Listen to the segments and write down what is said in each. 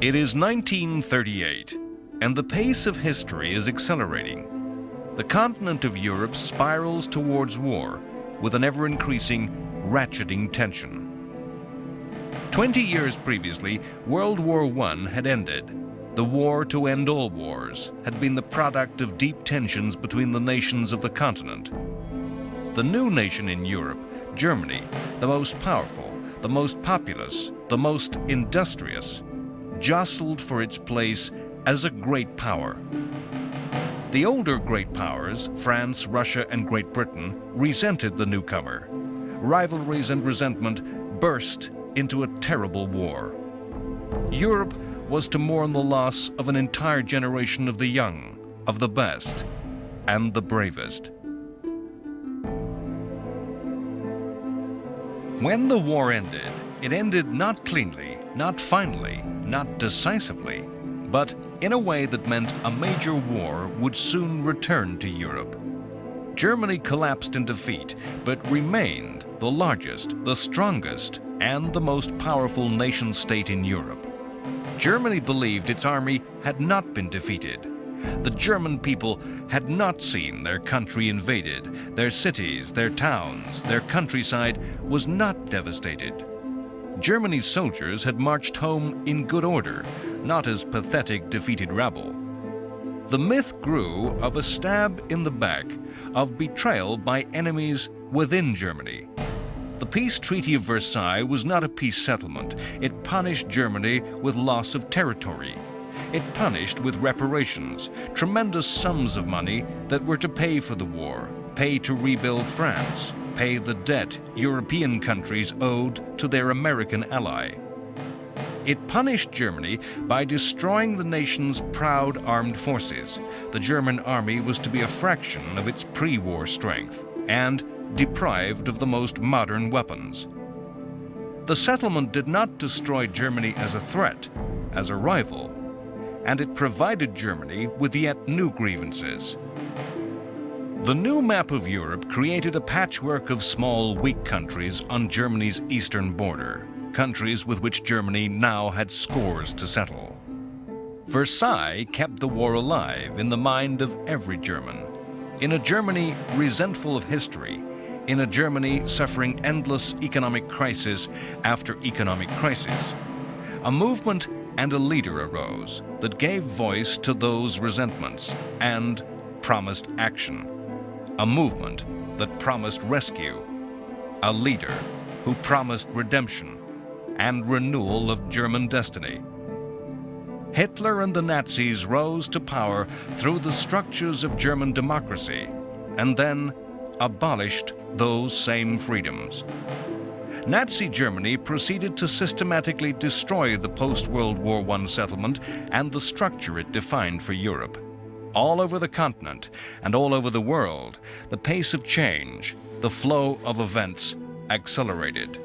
It is 1938, and the pace of history is accelerating. The continent of Europe spirals towards war with an ever-increasing, ratcheting tension. 20 years previously, World War I had ended. The war to end all wars had been the product of deep tensions between the nations of the continent. The new nation in Europe, Germany, the most powerful, the most populous, the most industrious, jostled for its place as a great power. The older great powers, France, Russia, and Great Britain, resented the newcomer. Rivalries and resentment burst into a terrible war. Europe was to mourn the loss of an entire generation of the young, of the best, and the bravest. When the war ended, it ended not cleanly, not finally, not decisively, but in a way that meant a major war would soon return to Europe. Germany collapsed in defeat, but remained the largest, the strongest, and the most powerful nation-state in Europe. Germany believed its army had not been defeated. The German people had not seen their country invaded. Their cities, their towns, their countryside was not devastated. Germany's soldiers had marched home in good order, not as pathetic defeated rabble. The myth grew of a stab in the back, of betrayal by enemies within Germany. The peace treaty of Versailles was not a peace settlement. It punished Germany with loss of territory. It punished with reparations, tremendous sums of money that were to pay for the war, pay to rebuild France, pay the debt European countries owed to their American ally. It punished Germany by destroying the nation's proud armed forces. The German army was to be a fraction of its pre-war strength and deprived of the most modern weapons. The settlement did not destroy Germany as a threat, as a rival, and it provided Germany with yet new grievances. The new map of Europe created a patchwork of small, weak countries on Germany's eastern border, countries with which Germany now had scores to settle. Versailles kept the war alive in the mind of every German. In a Germany resentful of history, in a Germany suffering endless economic crisis after economic crisis, a movement and a leader arose that gave voice to those resentments and promised action. A movement that promised rescue, a leader who promised redemption and renewal of German destiny. Hitler and the Nazis rose to power through the structures of German democracy and then abolished those same freedoms. Nazi Germany proceeded to systematically destroy the post-World War I settlement and the structure it defined for Europe. All over the continent and all over the world, the pace of change, the flow of events accelerated.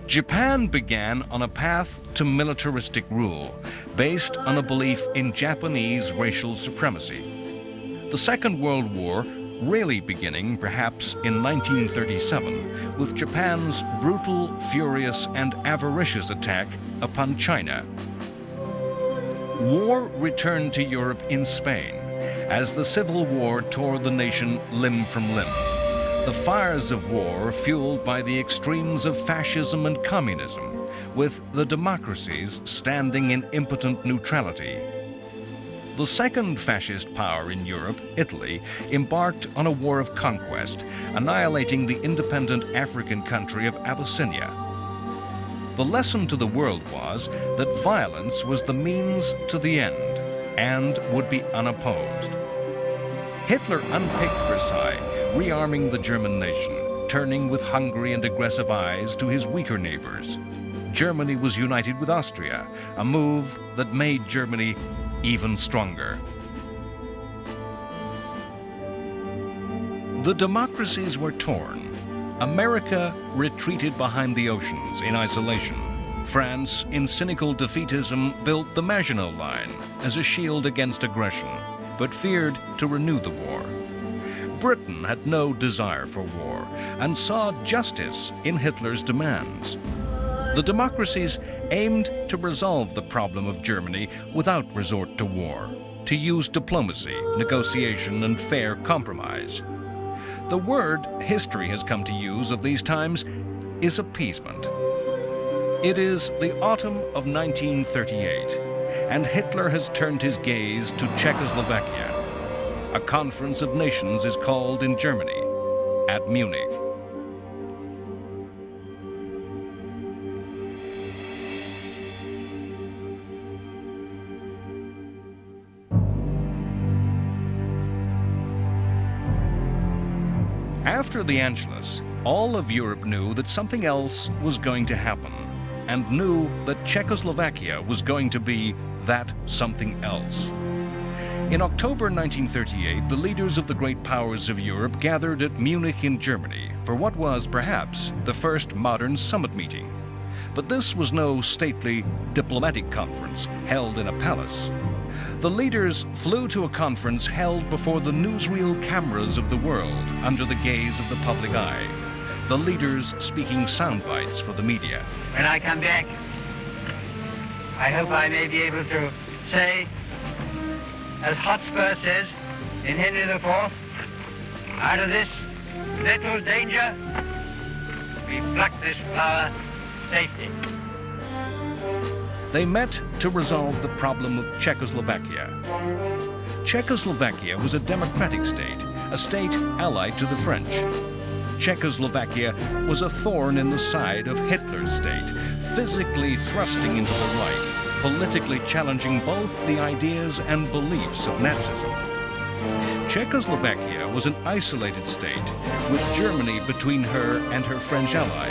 Japan began on a path to militaristic rule, based on a belief in Japanese racial supremacy. The Second World War really beginning perhaps in 1937 with Japan's brutal, furious, and avaricious attack upon China. War returned to Europe in Spain as the Civil War tore the nation limb from limb. The fires of war fueled by the extremes of fascism and communism, with the democracies standing in impotent neutrality. The second fascist power in Europe, Italy, embarked on a war of conquest, annihilating the independent African country of Abyssinia. The lesson to the world was that violence was the means to the end and would be unopposed. Hitler unpicked Versailles, rearming the German nation, turning with hungry and aggressive eyes to his weaker neighbors. Germany was united with Austria, a move that made Germany even stronger. The democracies were torn. America retreated behind the oceans in isolation. France, in cynical defeatism, built the Maginot Line as a shield against aggression, but feared to renew the war. Britain had no desire for war and saw justice in Hitler's demands. The democracies aimed to resolve the problem of Germany without resort to war, to use diplomacy, negotiation, and fair compromise. The word history has come to use of these times is appeasement. It is the autumn of 1938, and Hitler has turned his gaze to Czechoslovakia. A conference of nations is called in Germany, at Munich. After the Anschluss, all of Europe knew that something else was going to happen, and knew that Czechoslovakia was going to be that something else. In October 1938, the leaders of the great powers of Europe gathered at Munich in Germany for what was, perhaps, the first modern summit meeting. But this was no stately diplomatic conference held in a palace. The leaders flew to a conference held before the newsreel cameras of the world under the gaze of the public eye. The leaders speaking sound bites for the media. When I come back, I hope I may be able to say, as Hotspur says in Henry IV, out of this little danger, we pluck this flower safely. They met to resolve the problem of Czechoslovakia. Czechoslovakia was a democratic state, a state allied to the French. Czechoslovakia was a thorn in the side of Hitler's state, physically thrusting into the right, politically challenging both the ideas and beliefs of Nazism. Czechoslovakia was an isolated state, with Germany between her and her French ally,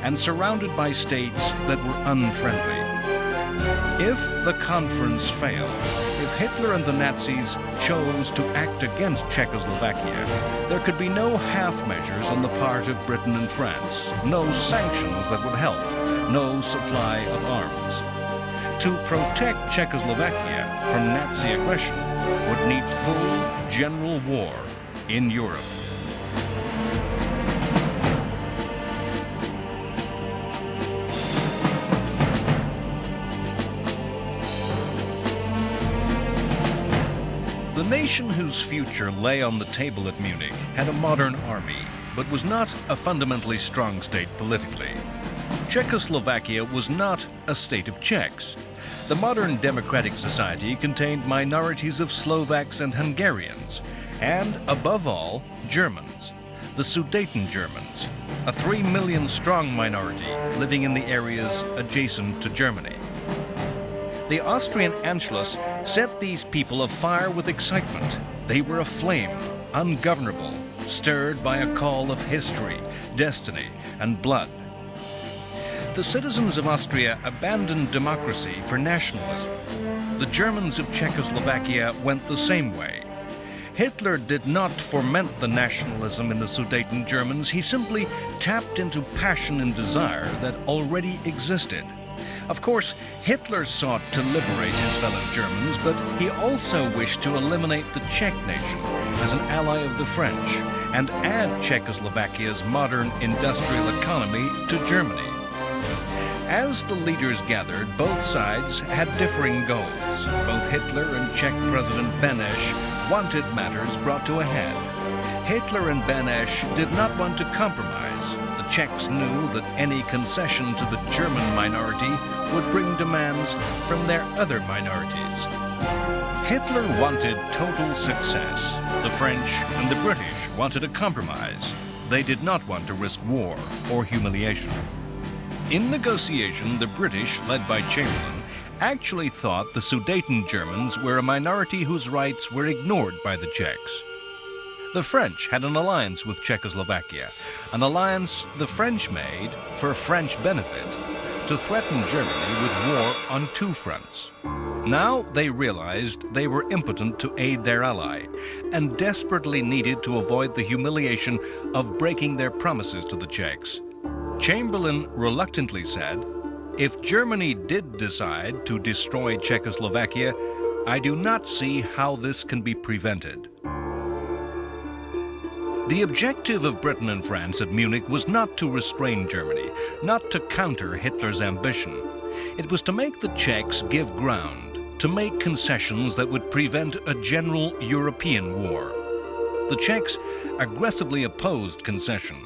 and surrounded by states that were unfriendly. If the conference failed, if Hitler and the Nazis chose to act against Czechoslovakia, there could be no half measures on the part of Britain and France, no sanctions that would help, no supply of arms. To protect Czechoslovakia from Nazi aggression would need full general war in Europe. The nation whose future lay on the table at Munich had a modern army, but was not a fundamentally strong state politically. Czechoslovakia was not a state of Czechs. The modern democratic society contained minorities of Slovaks and Hungarians, and, above all, Germans, the Sudeten Germans, a 3 million strong minority living in the areas adjacent to Germany. The Austrian Anschluss set these people afire with excitement. They were aflame, ungovernable, stirred by a call of history, destiny, and blood. The citizens of Austria abandoned democracy for nationalism. The Germans of Czechoslovakia went the same way. Hitler did not foment the nationalism in the Sudeten Germans. He simply tapped into passion and desire that already existed. Of course, Hitler sought to liberate his fellow Germans, but he also wished to eliminate the Czech nation as an ally of the French and add Czechoslovakia's modern industrial economy to Germany. As the leaders gathered, both sides had differing goals. Both Hitler and Czech President Beneš wanted matters brought to a head. Hitler and Beneš did not want to compromise. The Czechs knew that any concession to the German minority would bring demands from their other minorities. Hitler wanted total success. The French and the British wanted a compromise. They did not want to risk war or humiliation. In negotiation, the British, led by Chamberlain, actually thought the Sudeten Germans were a minority whose rights were ignored by the Czechs. The French had an alliance with Czechoslovakia, an alliance the French made for French benefit, to threaten Germany with war on two fronts. Now they realized they were impotent to aid their ally, and desperately needed to avoid the humiliation of breaking their promises to the Czechs. Chamberlain reluctantly said, "If Germany did decide to destroy Czechoslovakia, I do not see how this can be prevented." The objective of Britain and France at Munich was not to restrain Germany, not to counter Hitler's ambition. It was to make the Czechs give ground, to make concessions that would prevent a general European war. The Czechs aggressively opposed concession.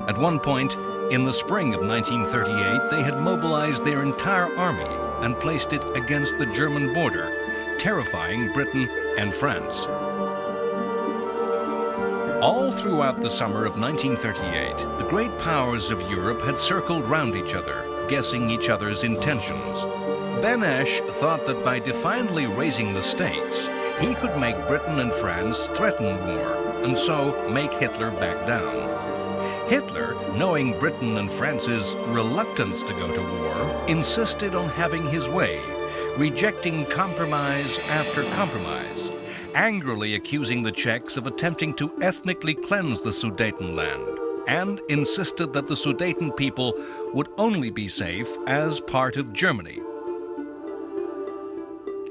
At one point, in the spring of 1938, they had mobilized their entire army and placed it against the German border, terrifying Britain and France. All throughout the summer of 1938, the great powers of Europe had circled round each other, guessing each other's intentions. Benesch thought that by defiantly raising the stakes, he could make Britain and France threaten war, and so make Hitler back down. Hitler, knowing Britain and France's reluctance to go to war, insisted on having his way, rejecting compromise after compromise, angrily accusing the Czechs of attempting to ethnically cleanse the Sudetenland, and insisted that the Sudeten people would only be safe as part of Germany.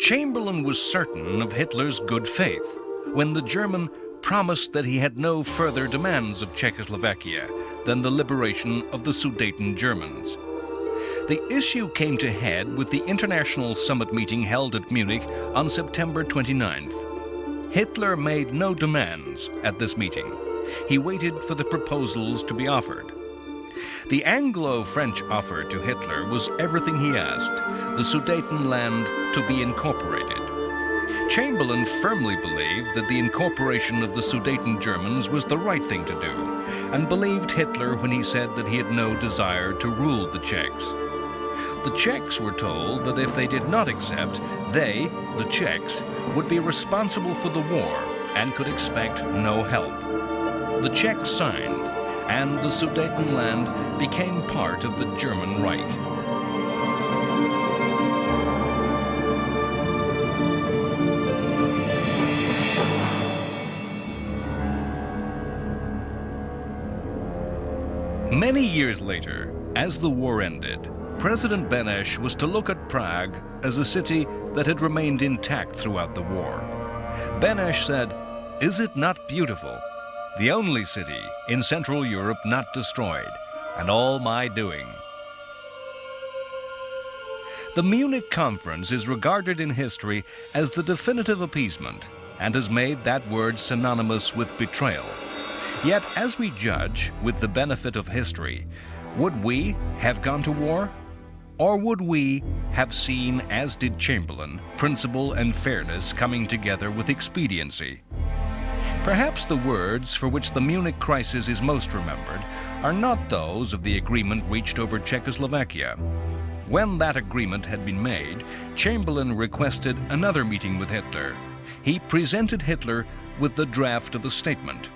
Chamberlain was certain of Hitler's good faith when the German promised that he had no further demands of Czechoslovakia than the liberation of the Sudeten Germans. The issue came to head with the international summit meeting held at Munich on September 29th. Hitler made no demands at this meeting. He waited for the proposals to be offered. The Anglo-French offer to Hitler was everything he asked, the Sudetenland to be incorporated. Chamberlain firmly believed that the incorporation of the Sudeten Germans was the right thing to do, and believed Hitler when he said that he had no desire to rule the Czechs. The Czechs were told that if they did not accept, they, the Czechs, would be responsible for the war and could expect no help. The Czechs signed, and the Sudetenland became part of the German Reich. Many years later, as the war ended, President Benesch was to look at Prague as a city that had remained intact throughout the war. Benesch said, "Is it not beautiful? The only city in Central Europe not destroyed, and all my doing." The Munich Conference is regarded in history as the definitive appeasement and has made that word synonymous with betrayal. Yet, as we judge with the benefit of history, would we have gone to war? Or would we have seen, as did Chamberlain, principle and fairness coming together with expediency? Perhaps the words for which the Munich crisis is most remembered are not those of the agreement reached over Czechoslovakia. When that agreement had been made, Chamberlain requested another meeting with Hitler. He presented Hitler with the draft of a statement.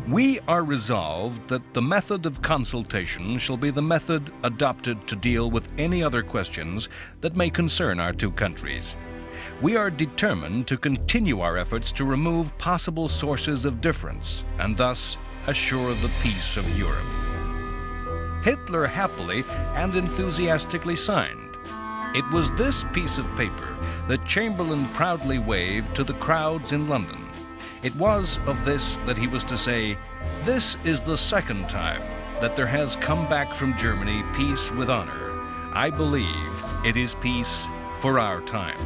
"We are resolved that the method of consultation shall be the method adopted to deal with any other questions that may concern our two countries. We are determined to continue our efforts to remove possible sources of difference and thus assure the peace of Europe." Hitler happily and enthusiastically signed. It was this piece of paper that Chamberlain proudly waved to the crowds in London. It was of this that he was to say, "This is the second time that there has come back from Germany peace with honor. I believe it is peace for our time."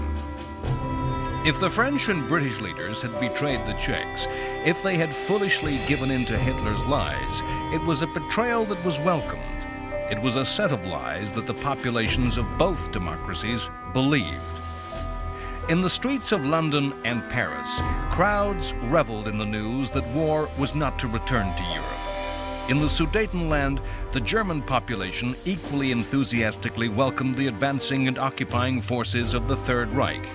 If the French and British leaders had betrayed the Czechs, if they had foolishly given in to Hitler's lies, it was a betrayal that was welcomed. It was a set of lies that the populations of both democracies believed. In the streets of London and Paris, crowds reveled in the news that war was not to return to Europe. In the Sudetenland, the German population equally enthusiastically welcomed the advancing and occupying forces of the Third Reich.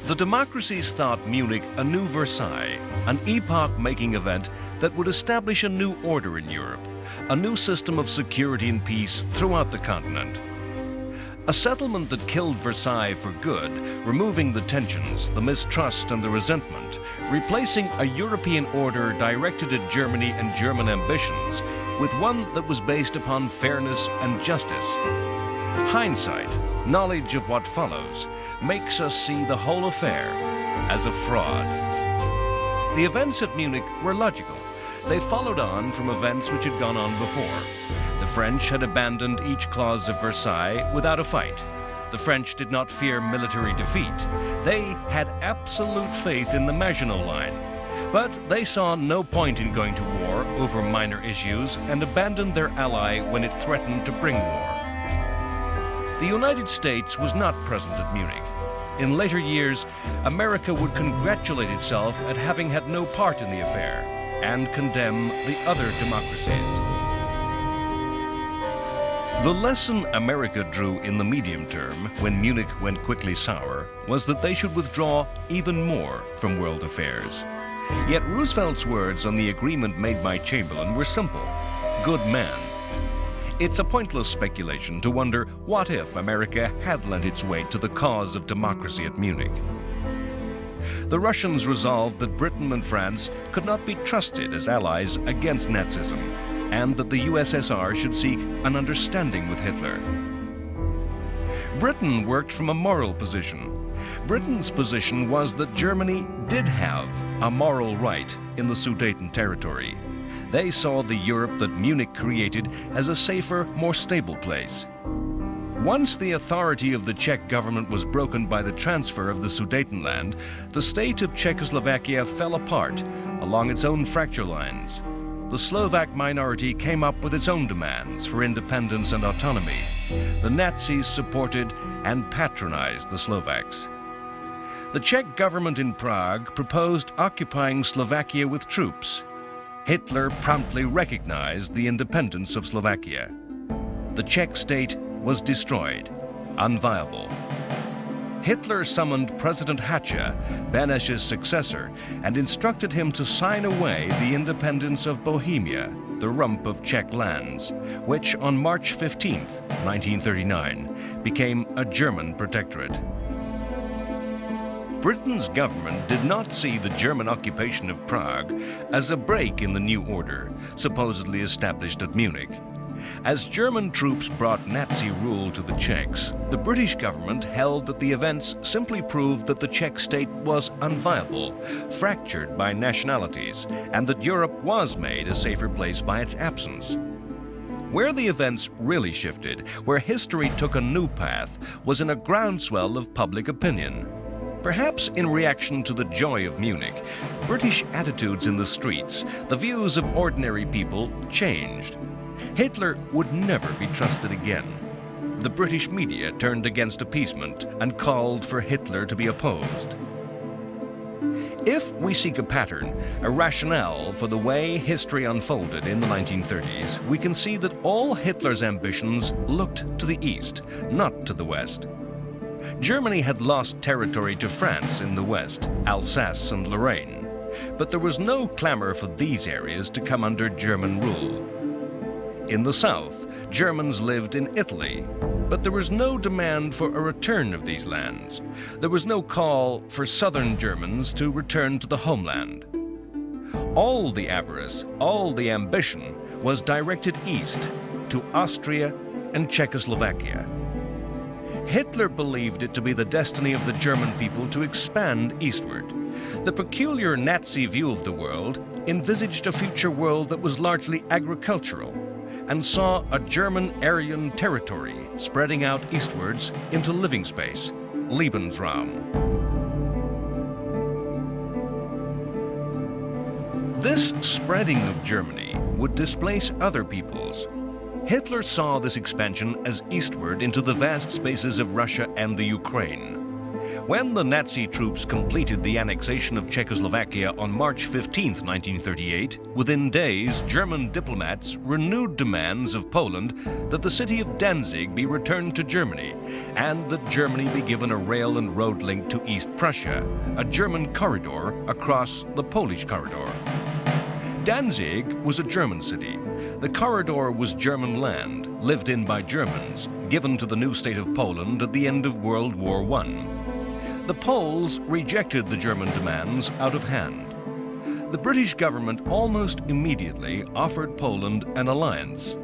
The democracies thought Munich a new Versailles, an epoch-making event that would establish a new order in Europe, a new system of security and peace throughout the continent. A settlement that killed Versailles for good, removing the tensions, the mistrust, and the resentment, replacing a European order directed at Germany and German ambitions with one that was based upon fairness and justice. Hindsight, knowledge of what follows, makes us see the whole affair as a fraud. The events at Munich were logical. They followed on from events which had gone on before. The French had abandoned each clause of Versailles without a fight. The French did not fear military defeat. They had absolute faith in the Maginot Line. But they saw no point in going to war over minor issues and abandoned their ally when it threatened to bring war. The United States was not present at Munich. In later years, America would congratulate itself at having had no part in the affair and condemn the other democracies. The lesson America drew in the medium term, when Munich went quickly sour, was that they should withdraw even more from world affairs. Yet Roosevelt's words on the agreement made by Chamberlain were simple: good man. It's a pointless speculation to wonder what if America had lent its weight to the cause of democracy at Munich. The Russians resolved that Britain and France could not be trusted as allies against Nazism, and that the USSR should seek an understanding with Hitler. Britain worked from a moral position. Britain's position was that Germany did have a moral right in the Sudeten territory. They saw the Europe that Munich created as a safer, more stable place. Once the authority of the Czech government was broken by the transfer of the Sudetenland, the state of Czechoslovakia fell apart along its own fracture lines. The Slovak minority came up with its own demands for independence and autonomy. The Nazis supported and patronized the Slovaks. The Czech government in Prague proposed occupying Slovakia with troops. Hitler promptly recognized the independence of Slovakia. The Czech state was destroyed, unviable. Hitler summoned President Hacha, Beneš's successor, and instructed him to sign away the independence of Bohemia, the rump of Czech lands, which on March 15, 1939, became a German protectorate. Britain's government did not see the German occupation of Prague as a break in the new order, supposedly established at Munich. As German troops brought Nazi rule to the Czechs, the British government held that the events simply proved that the Czech state was unviable, fractured by nationalities, and that Europe was made a safer place by its absence. Where the events really shifted, where history took a new path, was in a groundswell of public opinion. Perhaps in reaction to the joy of Munich, British attitudes in the streets, the views of ordinary people changed. Hitler would never be trusted again. The British media turned against appeasement and called for Hitler to be opposed. If we seek a pattern, a rationale for the way history unfolded in the 1930s, we can see that all Hitler's ambitions looked to the east, not to the west. Germany had lost territory to France in the west, Alsace and Lorraine, but there was no clamor for these areas to come under German rule. In the south, Germans lived in Italy, but there was no demand for a return of these lands. There was no call for southern Germans to return to the homeland. All the avarice, all the ambition was directed east to Austria and Czechoslovakia. Hitler believed it to be the destiny of the German people to expand eastward. The peculiar Nazi view of the world envisaged a future world that was largely agricultural and saw a German Aryan territory spreading out eastwards into living space, Lebensraum. This spreading of Germany would displace other peoples. Hitler saw this expansion as eastward into the vast spaces of Russia and the Ukraine. When the Nazi troops completed the annexation of Czechoslovakia on March 15, 1938, within days, German diplomats renewed demands of Poland that the city of Danzig be returned to Germany and that Germany be given a rail and road link to East Prussia, a German corridor across the Polish corridor. Danzig was a German city. The corridor was German land, lived in by Germans, given to the new state of Poland at the end of World War I. The Poles rejected the German demands out of hand. The British government almost immediately offered Poland an alliance.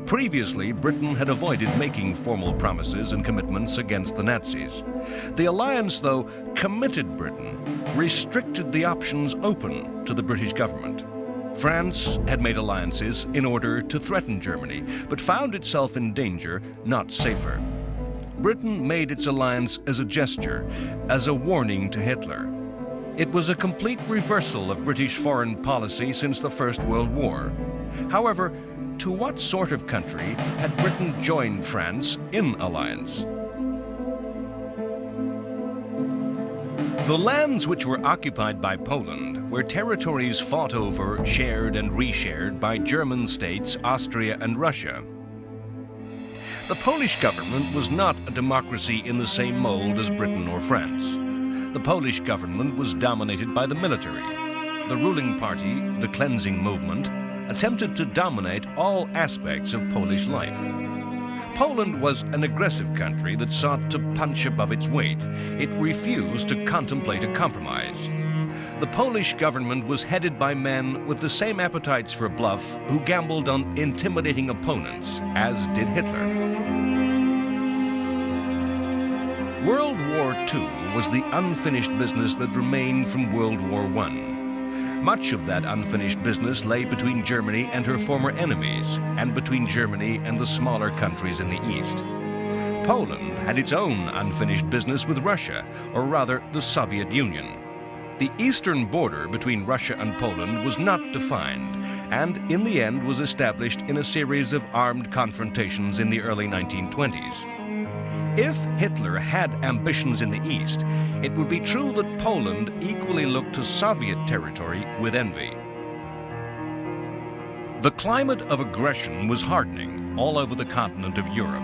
Previously, Britain had avoided making formal promises and commitments against the Nazis. The alliance, though, committed Britain, restricted the options open to the British government. France had made alliances in order to threaten Germany, but found itself in danger, not safer. Britain made its alliance as a gesture, as a warning to Hitler. It was a complete reversal of British foreign policy since the First World War. However, to what sort of country had Britain joined France in alliance? The lands which were occupied by Poland were territories fought over, shared and reshared by German states, Austria and Russia. The Polish government was not a democracy in the same mold as Britain or France. The Polish government was dominated by the military. The ruling party, the cleansing movement, attempted to dominate all aspects of Polish life. Poland was an aggressive country that sought to punch above its weight. It refused to contemplate a compromise. The Polish government was headed by men with the same appetites for bluff who gambled on intimidating opponents, as did Hitler. World War II was the unfinished business that remained from World War I. Much of that unfinished business lay between Germany and her former enemies, and between Germany and the smaller countries in the East. Poland had its own unfinished business with Russia, or rather the Soviet Union. The eastern border between Russia and Poland was not defined, and in the end was established in a series of armed confrontations in the early 1920s. If Hitler had ambitions in the East, it would be true that Poland equally looked to Soviet territory with envy. The climate of aggression was hardening all over the continent of Europe.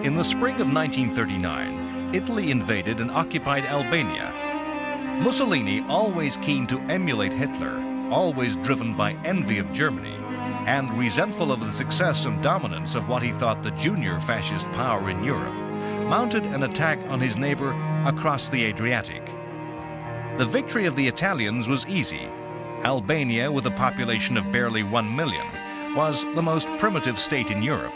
In the spring of 1939, Italy invaded and occupied Albania. Mussolini, always keen to emulate Hitler, always driven by envy of Germany, and resentful of the success and dominance of what he thought the junior fascist power in Europe, mounted an attack on his neighbor across the Adriatic. The victory of the Italians was easy. Albania, with a population of barely 1 million, was the most primitive state in Europe.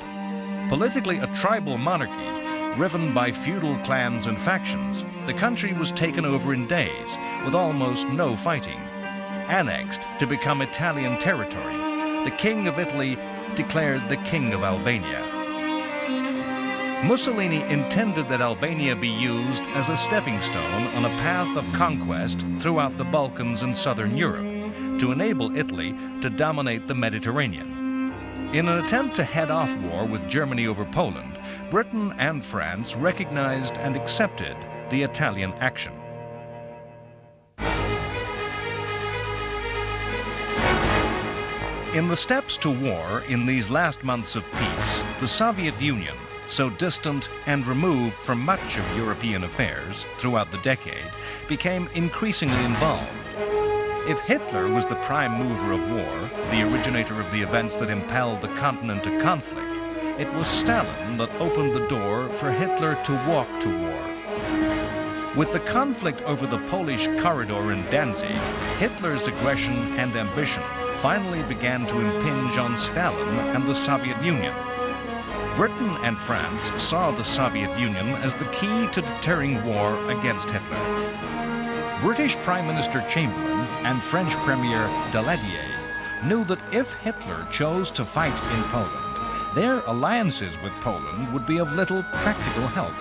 Politically a tribal monarchy, riven by feudal clans and factions, the country was taken over in days, with almost no fighting. Annexed to become Italian territory, the King of Italy declared the King of Albania. Mussolini intended that Albania be used as a stepping stone on a path of conquest throughout the Balkans and southern Europe, to enable Italy to dominate the Mediterranean. In an attempt to head off war with Germany over Poland, Britain and France recognized and accepted the Italian action. In the steps to war in these last months of peace, the Soviet Union, so distant and removed from much of European affairs throughout the decade, became increasingly involved. If Hitler was the prime mover of war, the originator of the events that impelled the continent to conflict, it was Stalin that opened the door for Hitler to walk to war. With the conflict over the Polish corridor in Danzig, Hitler's aggression and ambition finally began to impinge on Stalin and the Soviet Union. Britain and France saw the Soviet Union as the key to deterring war against Hitler. British Prime Minister Chamberlain and French Premier Daladier knew that if Hitler chose to fight in Poland, their alliances with Poland would be of little practical help.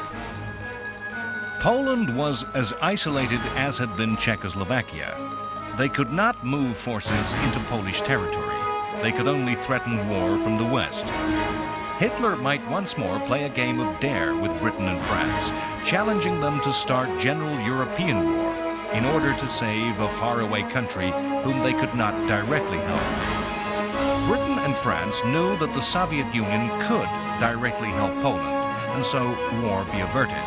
Poland was as isolated as had been Czechoslovakia. They could not move forces into Polish territory. They could only threaten war from the west. Hitler might once more play a game of dare with Britain and France, challenging them to start general European war in order to save a faraway country whom they could not directly help. Britain and France knew that the Soviet Union could directly help Poland, and so war be averted.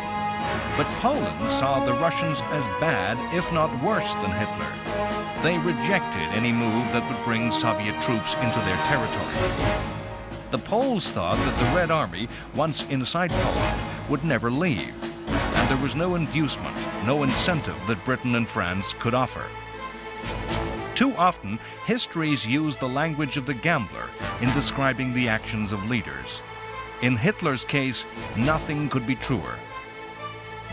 But Poland saw the Russians as bad, if not worse, than Hitler. They rejected any move that would bring Soviet troops into their territory. The Poles thought that the Red Army, once inside Poland, would never leave, and there was no inducement, no incentive that Britain and France could offer. Too often, histories use the language of the gambler in describing the actions of leaders. In Hitler's case, nothing could be truer.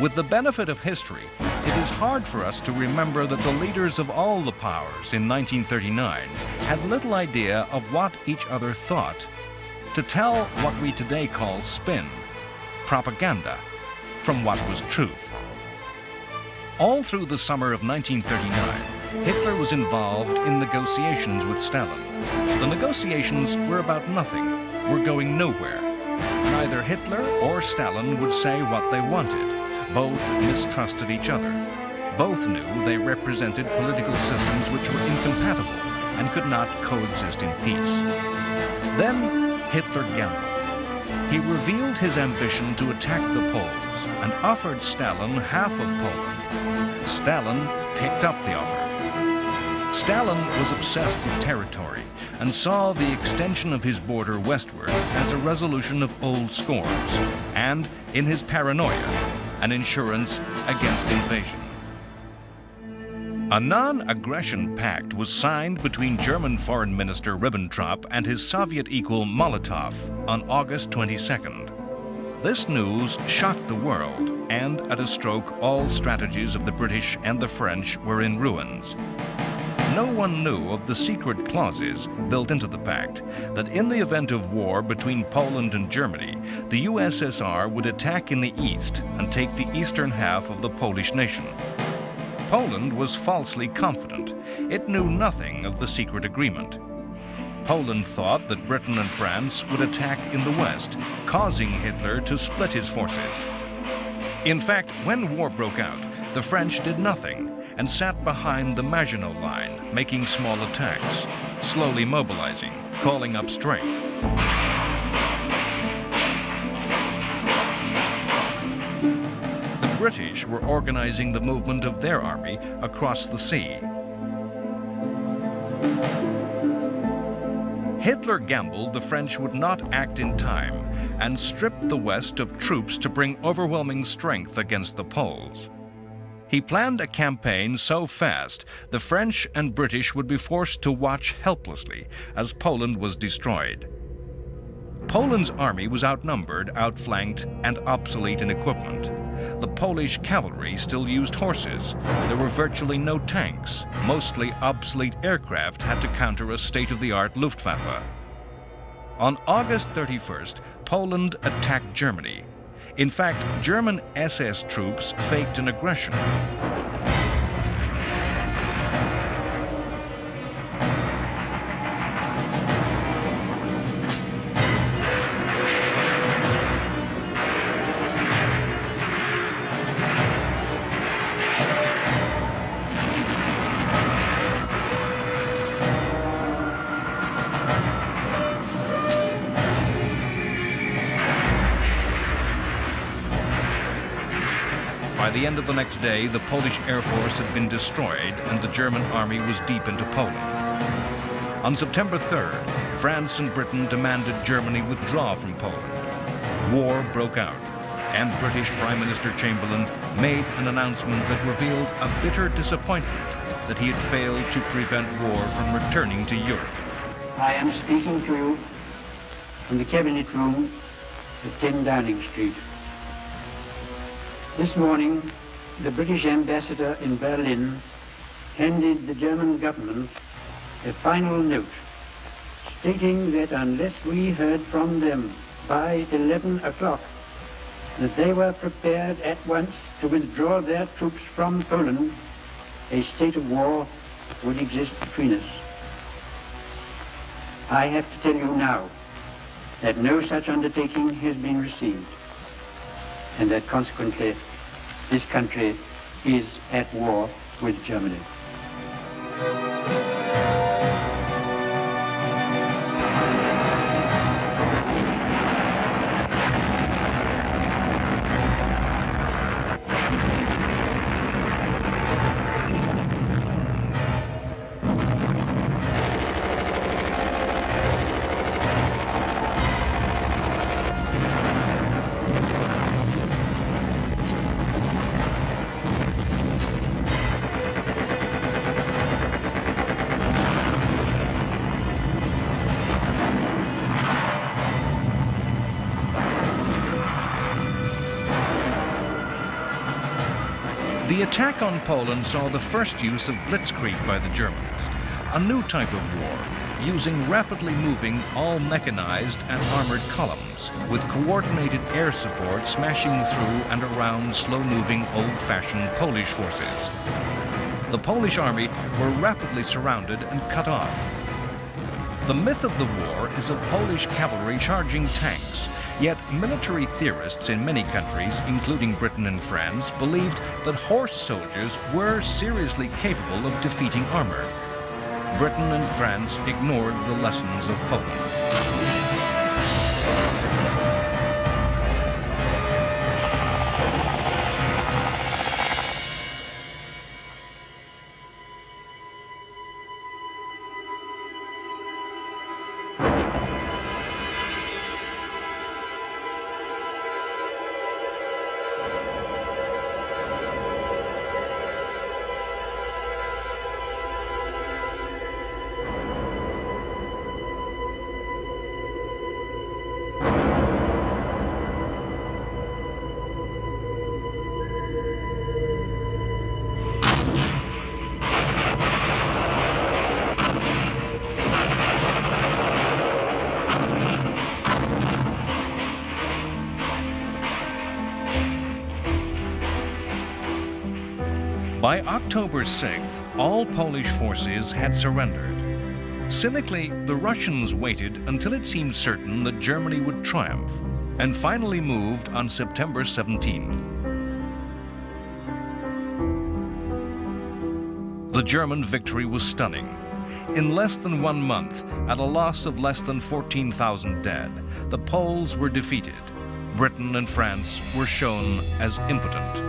With the benefit of history, it is hard for us to remember that the leaders of all the powers in 1939 had little idea of what each other thought. To tell what we today call spin, propaganda, from what was truth. All through the summer of 1939, Hitler was involved in negotiations with Stalin. The negotiations were about nothing, were going nowhere. Neither Hitler or Stalin would say what they wanted. Both mistrusted each other. Both knew they represented political systems which were incompatible and could not coexist in peace. Then Hitler gambled. He revealed his ambition to attack the Poles and offered Stalin half of Poland. Stalin picked up the offer. Stalin was obsessed with territory and saw the extension of his border westward as a resolution of old scores and, in his paranoia, an insurance against invasion. A non-aggression pact was signed between German Foreign Minister Ribbentrop and his Soviet equal Molotov on August 22nd. This news shocked the world, and at a stroke, all strategies of the British and the French were in ruins. No one knew of the secret clauses built into the pact that in the event of war between Poland and Germany, the USSR would attack in the east and take the eastern half of the Polish nation. Poland was falsely confident. It knew nothing of the secret agreement. Poland thought that Britain and France would attack in the west, causing Hitler to split his forces. In fact, when war broke out, the French did nothing and sat behind the Maginot Line, making small attacks, slowly mobilizing, calling up strength. The British were organizing the movement of their army across the sea. Hitler gambled the French would not act in time and stripped the West of troops to bring overwhelming strength against the Poles. He planned a campaign so fast the French and British would be forced to watch helplessly as Poland was destroyed. Poland's army was outnumbered, outflanked, and obsolete in equipment. The Polish cavalry still used horses. There were virtually no tanks. Mostly obsolete aircraft had to counter a state-of-the-art Luftwaffe. On August 31st, Poland attacked Germany. In fact, German SS troops faked an aggression. By the end of the next day, the Polish Air Force had been destroyed and the German army was deep into Poland. On September 3rd, France and Britain demanded Germany withdraw from Poland. War broke out, and British Prime Minister Chamberlain made an announcement that revealed a bitter disappointment that he had failed to prevent war from returning to Europe. I am speaking to you from the Cabinet Room at 10 Downing Street. This morning, the British ambassador in Berlin handed the German government a final note stating that unless we heard from them by 11 o'clock, that they were prepared at once to withdraw their troops from Poland, a state of war would exist between us. I have to tell you now that no such undertaking has been received, and that consequently this country is at war with Germany. The attack on Poland saw the first use of blitzkrieg by the Germans, a new type of war, using rapidly moving, all-mechanized and armored columns, with coordinated air support smashing through and around slow-moving, old-fashioned Polish forces. The Polish army were rapidly surrounded and cut off. The myth of the war is of Polish cavalry charging tanks, yet military theorists in many countries, including Britain and France, believed that horse soldiers were seriously capable of defeating armor. Britain and France ignored the lessons of Poland. By October 6th, all Polish forces had surrendered. Cynically, the Russians waited until it seemed certain that Germany would triumph, and finally moved on September 17th. The German victory was stunning. In less than 1 month, at a loss of less than 14,000 dead, the Poles were defeated. Britain and France were shown as impotent.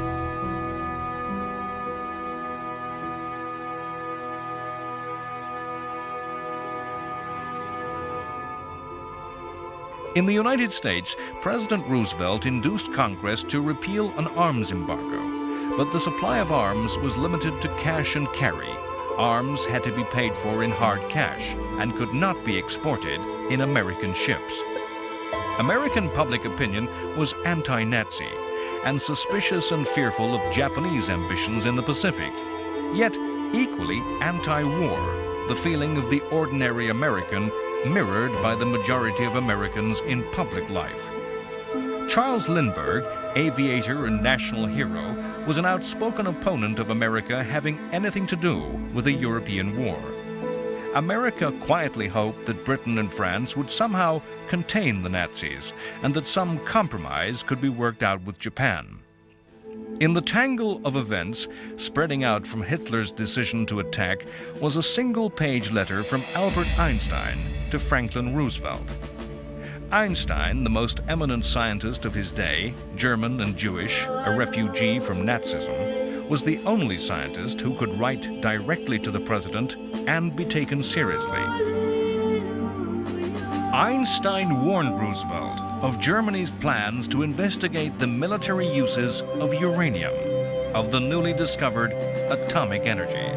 In the United States, President Roosevelt induced Congress to repeal an arms embargo, but the supply of arms was limited to cash and carry. Arms had to be paid for in hard cash and could not be exported in American ships. American public opinion was anti-Nazi and suspicious and fearful of Japanese ambitions in the Pacific, yet equally anti-war, the feeling of the ordinary American mirrored by the majority of Americans in public life. Charles Lindbergh, aviator and national hero, was an outspoken opponent of America having anything to do with a European war. America quietly hoped that Britain and France would somehow contain the Nazis and that some compromise could be worked out with Japan. In the tangle of events spreading out from Hitler's decision to attack was a single-page letter from Albert Einstein to Franklin Roosevelt. Einstein, the most eminent scientist of his day, German and Jewish, a refugee from Nazism, was the only scientist who could write directly to the president and be taken seriously. Einstein warned Roosevelt of Germany's plans to investigate the military uses of uranium, of the newly discovered atomic energy.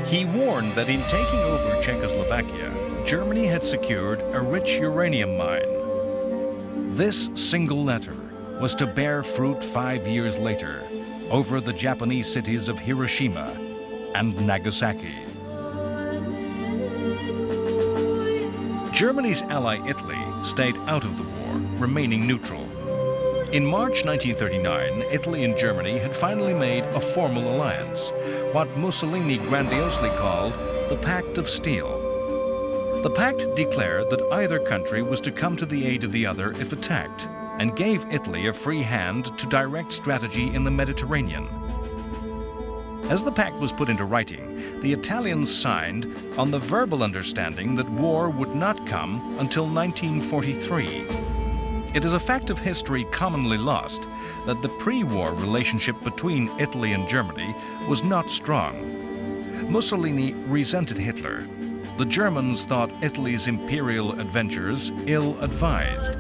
He warned that in taking over Czechoslovakia, Germany had secured a rich uranium mine. This single letter was to bear fruit 5 years later over the Japanese cities of Hiroshima and Nagasaki. Germany's ally Italy stayed out of the war, remaining neutral. In March 1939, Italy and Germany had finally made a formal alliance, what Mussolini grandiosely called the Pact of Steel. The pact declared that either country was to come to the aid of the other if attacked, and gave Italy a free hand to direct strategy in the Mediterranean. As the pact was put into writing, the Italians signed on the verbal understanding that war would not come until 1943. It is a fact of history commonly lost that the pre-war relationship between Italy and Germany was not strong. Mussolini resented Hitler. The Germans thought Italy's imperial adventures ill-advised.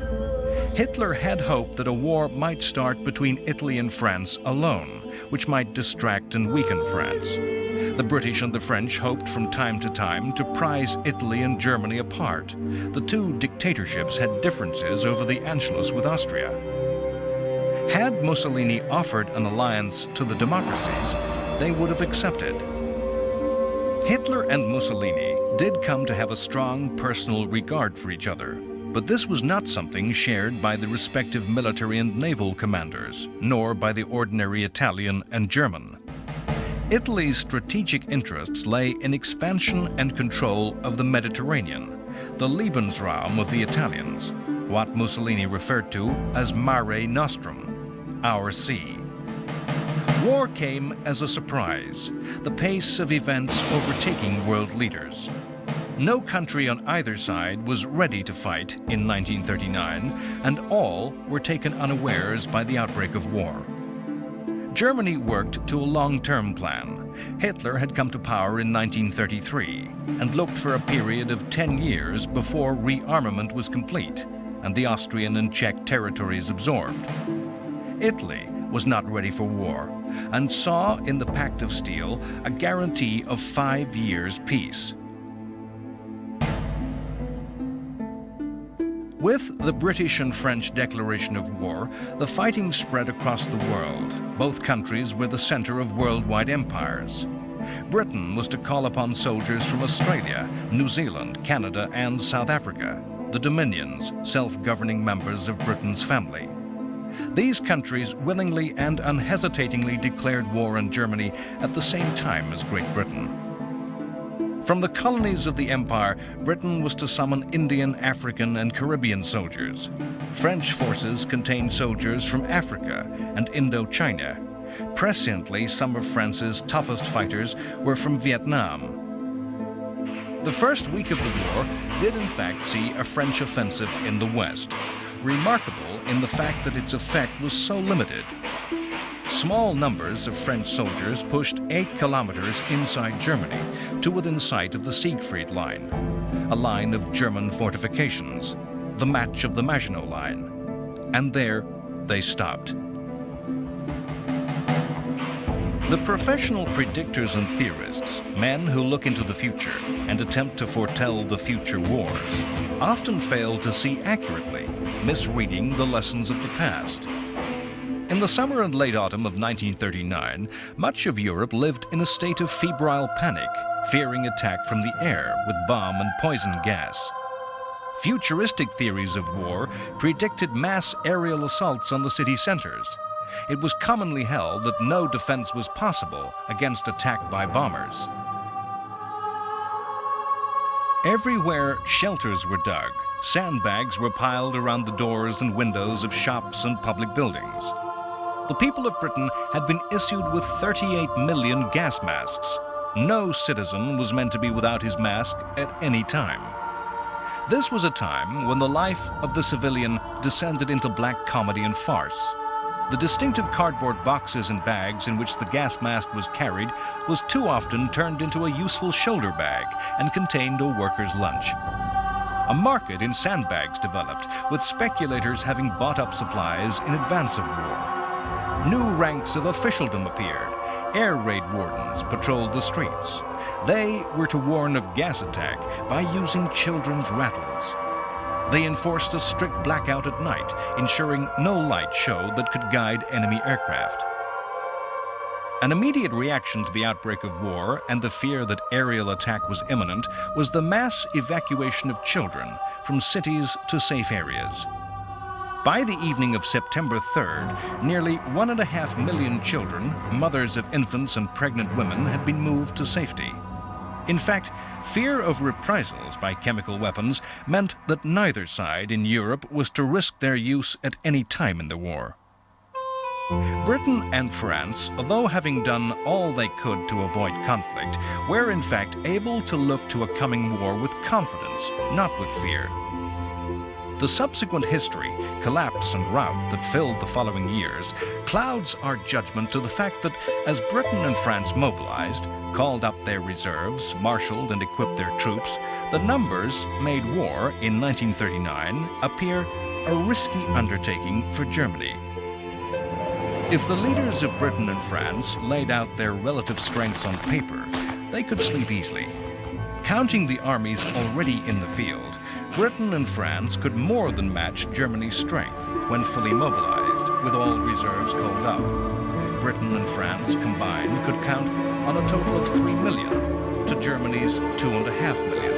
Hitler had hoped that a war might start between Italy and France alone, which might distract and weaken France. The British and the French hoped from time to time to prize Italy and Germany apart. The two dictatorships had differences over the Anschluss with Austria. Had Mussolini offered an alliance to the democracies, they would have accepted. Hitler and Mussolini did come to have a strong personal regard for each other, but this was not something shared by the respective military and naval commanders, nor by the ordinary Italian and German. Italy's strategic interests lay in expansion and control of the Mediterranean, the Lebensraum of the Italians, what Mussolini referred to as Mare Nostrum, our sea. War came as a surprise, the pace of events overtaking world leaders. No country on either side was ready to fight in 1939, and all were taken unawares by the outbreak of war. Germany worked to a long-term plan. Hitler had come to power in 1933 and looked for a period of 10 years before rearmament was complete and the Austrian and Czech territories absorbed. Italy was not ready for war and saw in the Pact of Steel a guarantee of 5 years' peace. With the British and French declaration of war, the fighting spread across the world. Both countries were the center of worldwide empires. Britain was to call upon soldiers from Australia, New Zealand, Canada, and South Africa, the Dominions, self-governing members of Britain's family. These countries willingly and unhesitatingly declared war on Germany at the same time as Great Britain. From the colonies of the empire, Britain was to summon Indian, African, and Caribbean soldiers. French forces contained soldiers from Africa and Indochina. Presciently, some of France's toughest fighters were from Vietnam. The first week of the war did in fact see a French offensive in the west, remarkable in the fact that its effect was so limited. Small numbers of French soldiers pushed 8 kilometers inside Germany to within sight of the Siegfried Line, a line of German fortifications, the match of the Maginot Line. And there they stopped. The professional predictors and theorists, men who look into the future and attempt to foretell the future wars, often fail to see accurately, misreading the lessons of the past. In the summer and late autumn of 1939, much of Europe lived in a state of febrile panic, fearing attack from the air with bomb and poison gas. Futuristic theories of war predicted mass aerial assaults on the city centers. It was commonly held that no defense was possible against attack by bombers. Everywhere shelters were dug. Sandbags were piled around the doors and windows of shops and public buildings. The people of Britain had been issued with 38 million gas masks. No citizen was meant to be without his mask at any time. This was a time when the life of the civilian descended into black comedy and farce. The distinctive cardboard boxes and bags in which the gas mask was carried was too often turned into a useful shoulder bag and contained a worker's lunch. A market in sandbags developed, with speculators having bought up supplies in advance of war. New ranks of officialdom appeared. Air raid wardens patrolled the streets. They were to warn of gas attack by using children's rattles. They enforced a strict blackout at night, ensuring no light showed that could guide enemy aircraft. An immediate reaction to the outbreak of war and the fear that aerial attack was imminent was the mass evacuation of children from cities to safe areas. By the evening of September 3rd, nearly 1.5 million children, mothers of infants and pregnant women, had been moved to safety. In fact, fear of reprisals by chemical weapons meant that neither side in Europe was to risk their use at any time in the war. Britain and France, although having done all they could to avoid conflict, were in fact able to look to a coming war with confidence, not with fear. The subsequent history, collapse and rout that filled the following years clouds our judgment to the fact that as Britain and France mobilized, called up their reserves, marshaled and equipped their troops, the numbers made war in 1939 appear a risky undertaking for Germany. If the leaders of Britain and France laid out their relative strengths on paper, they could sleep easily. Counting the armies already in the field, Britain and France could more than match Germany's strength when fully mobilized. with all reserves called up. Britain and France combined could count on a total of 3 million to Germany's 2.5 million.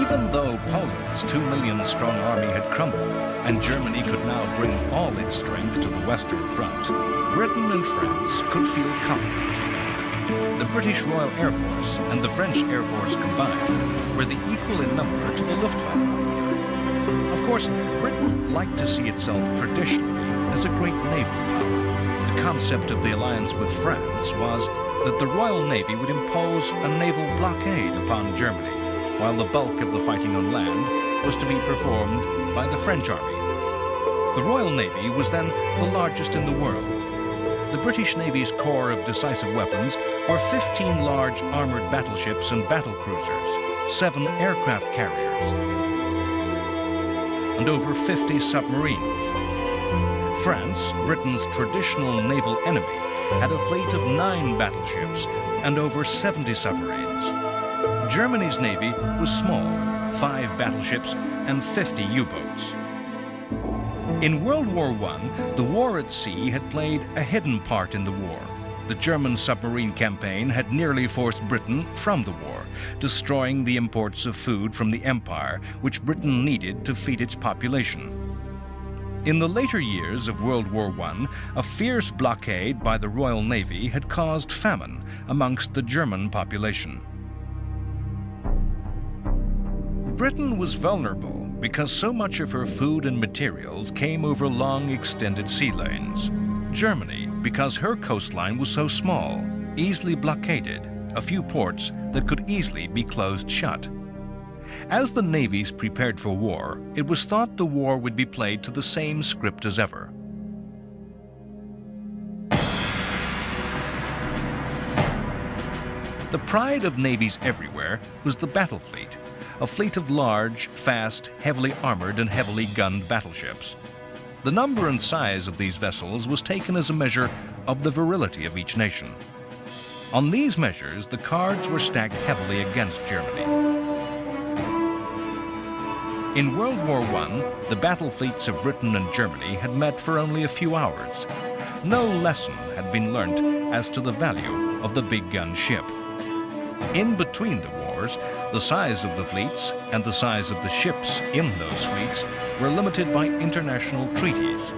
Even though Poland's 2 million strong army had crumbled and Germany could now bring all its strength to the Western Front, Britain and France could feel confident. The British Royal Air Force and the French Air Force combined were the equal in number to the Luftwaffe. Of course, Britain liked to see itself traditionally as a great naval power. The concept of the alliance with France was that the Royal Navy would impose a naval blockade upon Germany, while the bulk of the fighting on land was to be performed by the French Army. The Royal Navy was then the largest in the world. The British Navy's corps of decisive weapons were 15 large armored battleships and battlecruisers, 7 aircraft carriers, and over 50 submarines. France, Britain's traditional naval enemy, had a fleet of 9 battleships and over 70 submarines. Germany's navy was small, 5 battleships and 50 U-boats. In World War I, the war at sea had played a hidden part in the war. The German submarine campaign had nearly forced Britain from the war, destroying the imports of food from the empire, which Britain needed to feed its population. In the later years of World War I, a fierce blockade by the Royal Navy had caused famine amongst the German population. Britain was vulnerable because so much of her food and materials came over long, extended sea lanes. Germany, because her coastline was so small, easily blockaded a few ports that could easily be closed shut. As the navies prepared for war, it was thought the war would be played to the same script as ever. The pride of navies everywhere was the battle fleet, a fleet of large, fast, heavily armored and heavily gunned battleships. The number and size of these vessels was taken as a measure of the virility of each nation. On these measures, the cards were stacked heavily against Germany. In World War I, the battle fleets of Britain and Germany had met for only a few hours. No lesson had been learnt as to the value of the big gun ship. In between the wars, the size of the fleets and the size of the ships in those fleets were limited by international treaties.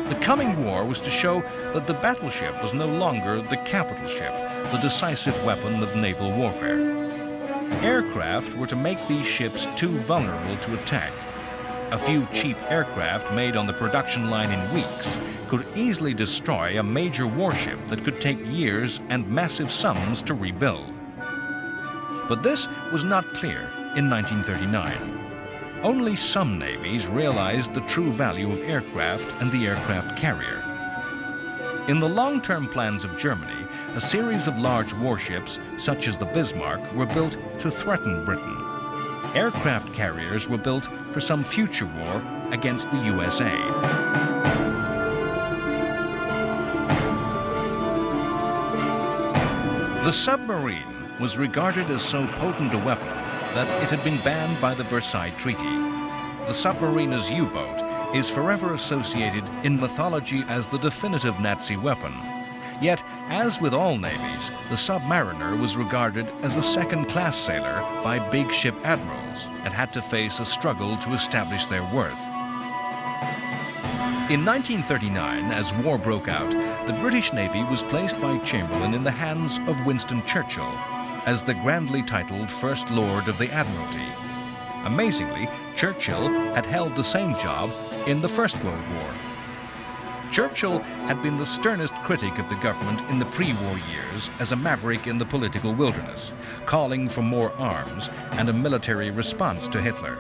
The coming war was to show that the battleship was no longer the capital ship, the decisive weapon of naval warfare. Aircraft were to make these ships too vulnerable to attack. A few cheap aircraft made on the production line in weeks could easily destroy a major warship that could take years and massive sums to rebuild. But this was not clear in 1939. Only some navies realized the true value of aircraft and the aircraft carrier. In the long-term plans of Germany, a series of large warships, such as the Bismarck, were built to threaten Britain. Aircraft carriers were built for some future war against the USA. The submarine was regarded as so potent a weapon that it had been banned by the Versailles Treaty. The submarine as U-boat is forever associated in mythology as the definitive Nazi weapon. Yet, as with all navies, the submariner was regarded as a second-class sailor by big ship admirals and had to face a struggle to establish their worth. In 1939, as war broke out, the British Navy was placed by Chamberlain in the hands of Winston Churchill as the grandly titled First Lord of the Admiralty. Amazingly, Churchill had held the same job in the First World War. Churchill had been the sternest critic of the government in the pre-war years as a maverick in the political wilderness, calling for more arms and a military response to Hitler.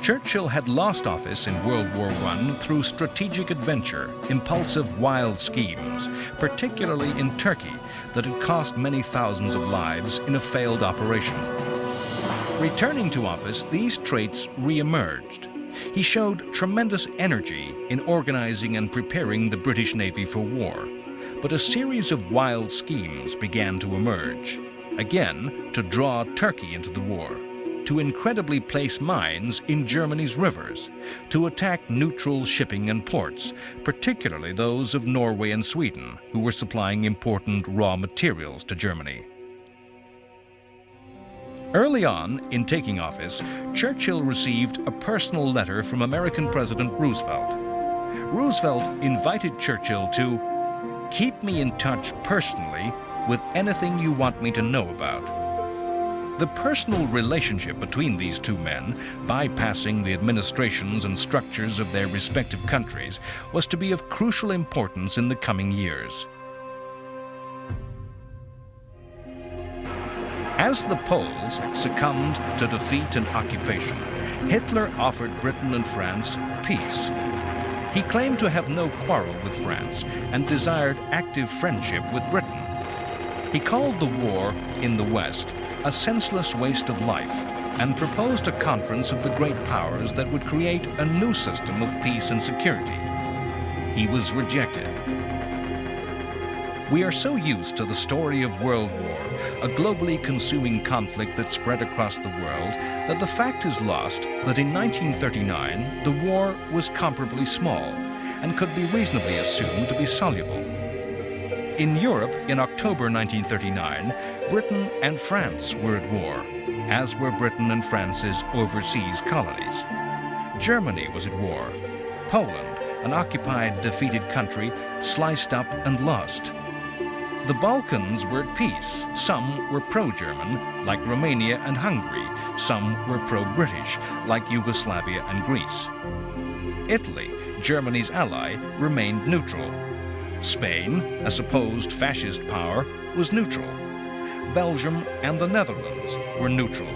Churchill had lost office in World War I through strategic adventure, impulsive, wild schemes, particularly in Turkey, that had cost many thousands of lives in a failed operation. Returning to office, these traits re-emerged. He showed tremendous energy in organizing and preparing the British Navy for war, but a series of wild schemes began to emerge, again to draw Turkey into the war. to incredibly place mines in Germany's rivers, to attack neutral shipping and ports, particularly those of Norway and Sweden, who were supplying important raw materials to Germany. Early on, in taking office, Churchill received a personal letter from American President Roosevelt. Roosevelt invited Churchill to keep me in touch personally with anything you want me to know about. The personal relationship between these two men, bypassing the administrations and structures of their respective countries, was to be of crucial importance in the coming years. As the Poles succumbed to defeat and occupation, Hitler offered Britain and France peace. He claimed to have no quarrel with France and desired active friendship with Britain. He called the war in the West a senseless waste of life and proposed a conference of the great powers that would create a new system of peace and security. He was rejected. We are so used to the story of World War, a globally consuming conflict that spread across the world, that the fact is lost that in 1939 the war was comparably small and could be reasonably assumed to be soluble. In Europe, in October 1939, Britain and France were at war, as were Britain and France's overseas colonies. Germany was at war. Poland, an occupied, defeated country, sliced up and lost. The Balkans were at peace. Some were pro-German, like Romania and Hungary. Some were pro-British, like Yugoslavia and Greece. Italy, Germany's ally, remained neutral. Spain, a supposed fascist power, was neutral. Belgium and the Netherlands were neutral.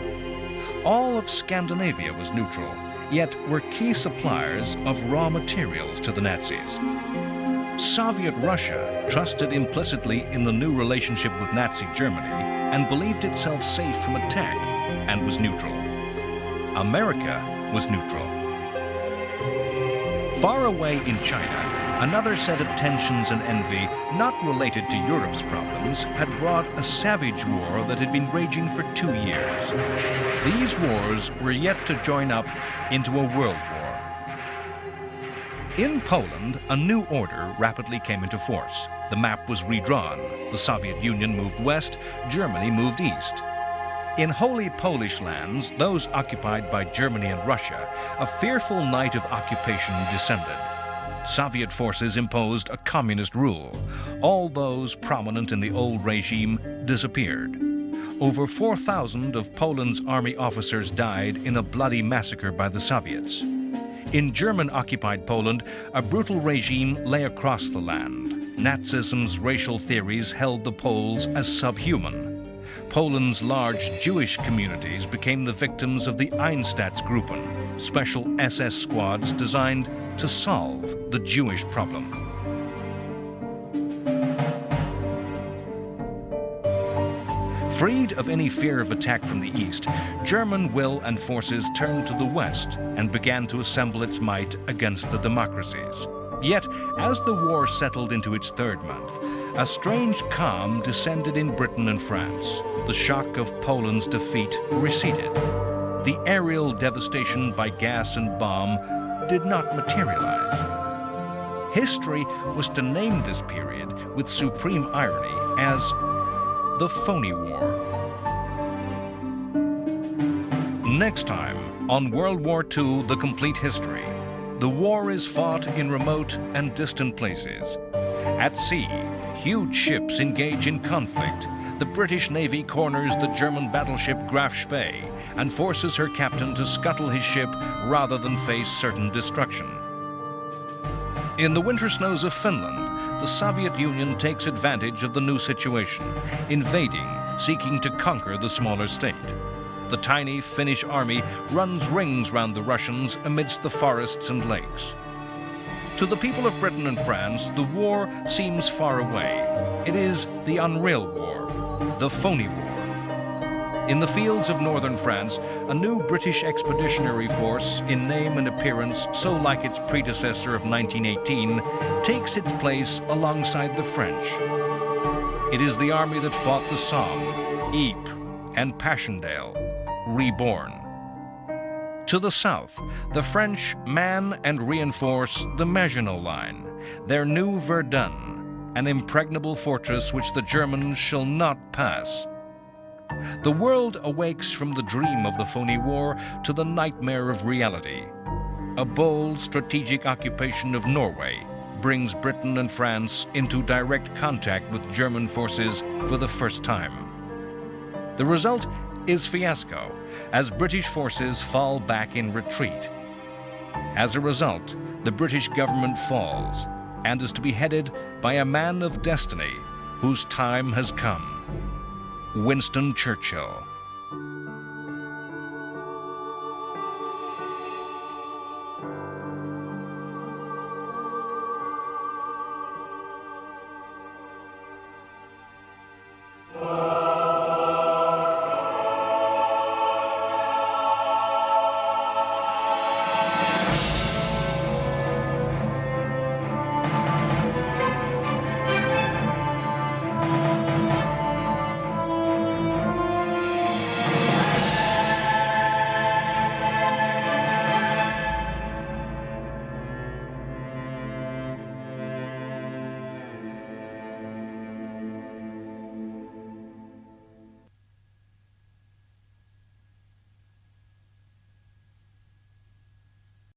All of Scandinavia was neutral, yet were key suppliers of raw materials to the Nazis. Soviet Russia trusted implicitly in the new relationship with Nazi Germany and believed itself safe from attack and was neutral. America was neutral. Far away in China, another set of tensions and envy, not related to Europe's problems, had brought a savage war that had been raging for 2 years. These wars were yet to join up into a world war. In Poland, a new order rapidly came into force. The map was redrawn. The Soviet Union moved west, Germany moved east. In holy Polish lands, those occupied by Germany and Russia, a fearful night of occupation descended. Soviet forces imposed a communist rule. All those prominent in the old regime disappeared. Over 4,000 of Poland's army officers died in a bloody massacre by the Soviets. In German-occupied Poland, a brutal regime lay across the land. Nazism's racial theories held the Poles as subhuman. Poland's large Jewish communities became the victims of the Einsatzgruppen, special SS squads designed to solve the Jewish problem. Freed of any fear of attack from the east, German will and forces turned to the west and began to assemble its might against the democracies. Yet, as the war settled into its third month, a strange calm descended in Britain and France. The shock of Poland's defeat receded. The aerial devastation by gas and bomb did not materialize. History was to name this period, with supreme irony, as the Phony War. Next time, on World War II, The Complete History. The war is fought in remote and distant places. At sea, huge ships engage in conflict. The British Navy corners the German battleship Graf Spee and forces her captain to scuttle his ship rather than face certain destruction. In the winter snows of Finland, the Soviet Union takes advantage of the new situation, invading, seeking to conquer the smaller state. The tiny Finnish army runs rings round the Russians amidst the forests and lakes. To the people of Britain and France, the war seems far away. It is the unreal war, the phony war. In the fields of northern France, a new British expeditionary force, in name and appearance so like its predecessor of 1918, takes its place alongside the French. It is the army that fought the Somme, Ypres, and Passchendaele. reborn. To the south, the French man and reinforce the Maginot Line, their new Verdun, an impregnable fortress which the Germans shall not pass. The world awakes from the dream of the phony war to the nightmare of reality. A bold strategic occupation of Norway brings Britain and France into direct contact with German forces for the first time. The result is fiasco, as British forces fall back in retreat. As a result, the British government falls and is to be headed by a man of destiny whose time has come, Winston Churchill.